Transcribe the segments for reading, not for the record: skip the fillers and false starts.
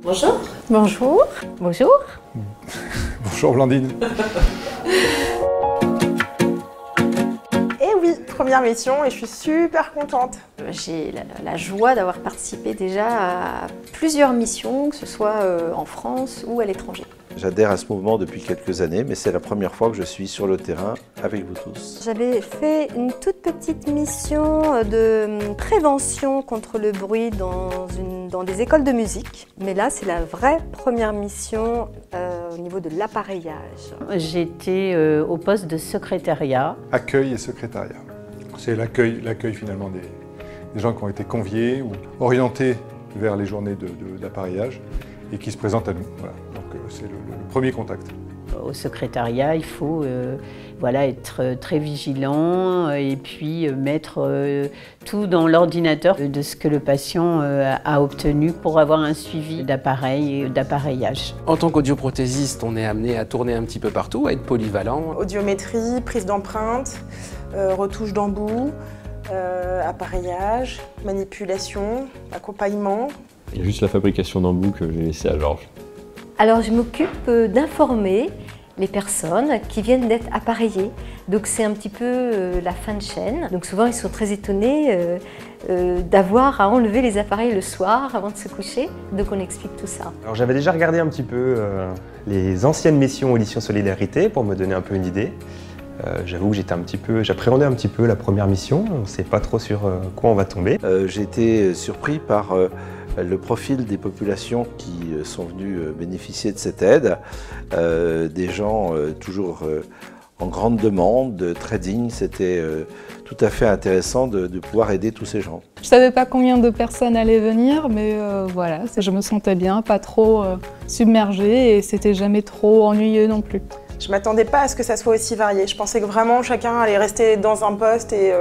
Bonjour. Bonjour. Bonjour. Bonjour Blandine. Et oui, première mission et je suis super contente. J'ai la joie d'avoir participé déjà à plusieurs missions, que ce soit en France ou à l'étranger. J'adhère à ce mouvement depuis quelques années, mais c'est la première fois que je suis sur le terrain avec vous tous. J'avais fait une toute petite mission de prévention contre le bruit dans des écoles de musique. Mais là, c'est la vraie première mission au niveau de l'appareillage. J'étais au poste de secrétariat. Accueil et secrétariat. C'est l'accueil finalement des gens qui ont été conviés ou orientés vers les journées d'appareillage et qui se présentent à nous. Voilà. Donc c'est le premier contact. Au secrétariat, il faut être très vigilant et puis mettre tout dans l'ordinateur de ce que le patient a obtenu pour avoir un suivi d'appareil et d'appareillage. En tant qu'audioprothésiste, on est amené à tourner un petit peu partout, à être polyvalent. Audiométrie, prise d'empreinte, retouche d'embout, appareillage, manipulation, accompagnement. Il y a juste la fabrication d'embouts que j'ai laissé à Georges. Alors je m'occupe d'informer les personnes qui viennent d'être appareillées. Donc c'est un petit peu la fin de chaîne. Donc souvent ils sont très étonnés d'avoir à enlever les appareils le soir avant de se coucher. Donc on explique tout ça. Alors j'avais déjà regardé un petit peu les anciennes missions Audition Solidarité pour me donner un peu une idée. J'avoue que j'appréhendais un petit peu la première mission. On ne sait pas trop sur quoi on va tomber. J'ai été surpris par le profil des populations qui sont venues bénéficier de cette aide. Des gens toujours en grande demande, très dignes. C'était tout à fait intéressant de pouvoir aider tous ces gens. Je ne savais pas combien de personnes allaient venir, mais voilà, je me sentais bien, pas trop submergée et c'était jamais trop ennuyeux non plus. Je ne m'attendais pas à ce que ça soit aussi varié. Je pensais que vraiment chacun allait rester dans un poste et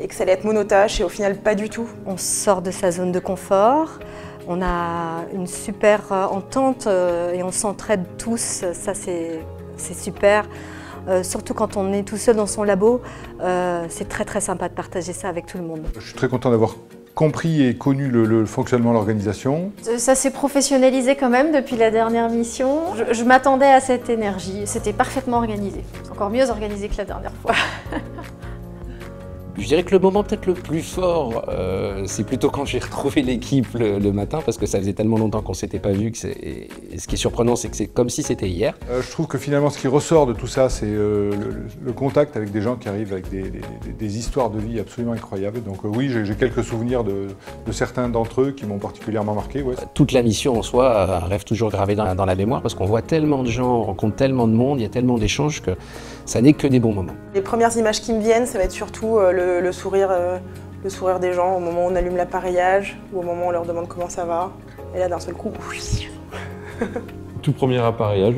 que ça allait être monotache et au final pas du tout. On sort de sa zone de confort, on a une super entente et on s'entraide tous, ça c'est super. Surtout quand on est tout seul dans son labo, c'est très sympa de partager ça avec tout le monde. Je suis très content d'avoir compris et connu le fonctionnement de l'organisation. Ça s'est professionnalisé quand même depuis la dernière mission. Je m'attendais à cette énergie, c'était parfaitement organisé. C'est encore mieux organisé que la dernière fois. Je dirais que le moment peut-être le plus fort, c'est plutôt quand j'ai retrouvé l'équipe le matin, parce que ça faisait tellement longtemps qu'on ne s'était pas vu. Et ce qui est surprenant, c'est que c'est comme si c'était hier. Je trouve que finalement, ce qui ressort de tout ça, c'est le contact avec des gens qui arrivent avec des histoires de vie absolument incroyables. Donc oui, j'ai quelques souvenirs de certains d'entre eux qui m'ont particulièrement marqué. Ouais. Toute la mission en soi reste toujours gravée dans la mémoire, parce qu'on voit tellement de gens, on rencontre tellement de monde, il y a tellement d'échanges que ça n'est que des bons moments. Les premières images qui me viennent, ça va être surtout le sourire des gens au moment où on allume l'appareillage ou au moment où on leur demande comment ça va. Et là, d'un seul coup, Tout premier appareillage,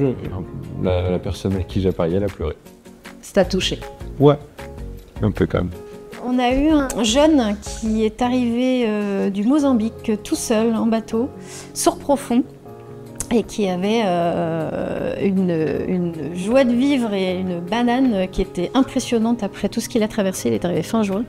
la personne avec qui j'appareillais, elle a pleuré. Ça t'a touché? Ouais, un peu quand même. On a eu un jeune qui est arrivé du Mozambique tout seul en bateau, sourd profond, et qui avait une joie de vivre et une banane qui était impressionnante après tout ce qu'il a traversé. Il est arrivé fin juin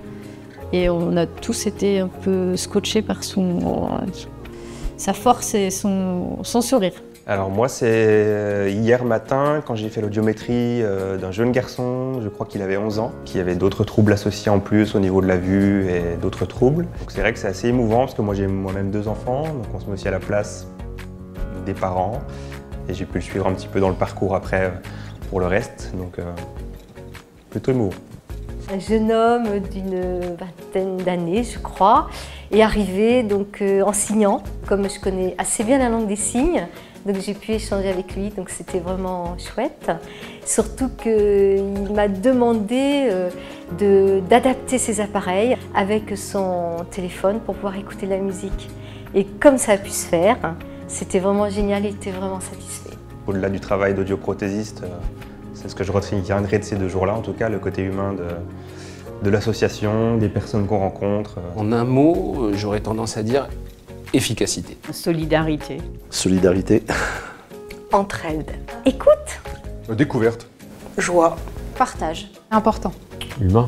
et on a tous été un peu scotchés par sa force et son sourire. Alors moi c'est hier matin quand j'ai fait l'audiométrie d'un jeune garçon, je crois qu'il avait 11 ans, qui avait d'autres troubles associés en plus au niveau de la vue et d'autres troubles. Donc c'est vrai que c'est assez émouvant parce que moi j'ai moi-même 2 enfants, donc on se met aussi à la place des parents et j'ai pu le suivre un petit peu dans le parcours après pour le reste, donc plutôt émouvant. Un jeune homme d'une vingtaine d'années, je crois, est arrivé donc, enseignant. Comme je connais assez bien la langue des signes, donc j'ai pu échanger avec lui, donc c'était vraiment chouette. Surtout qu'il m'a demandé d'adapter ses appareils avec son téléphone pour pouvoir écouter de la musique. Et comme ça a pu se faire, c'était vraiment génial, il était vraiment satisfait. Au-delà du travail d'audioprothésiste, c'est ce que je retiendrai de ces 2 jours-là, en tout cas, le côté humain de l'association, des personnes qu'on rencontre. En un mot, j'aurais tendance à dire efficacité. Solidarité. Solidarité. Entraide. Écoute. Découverte. joie. Partage. Important. Humain.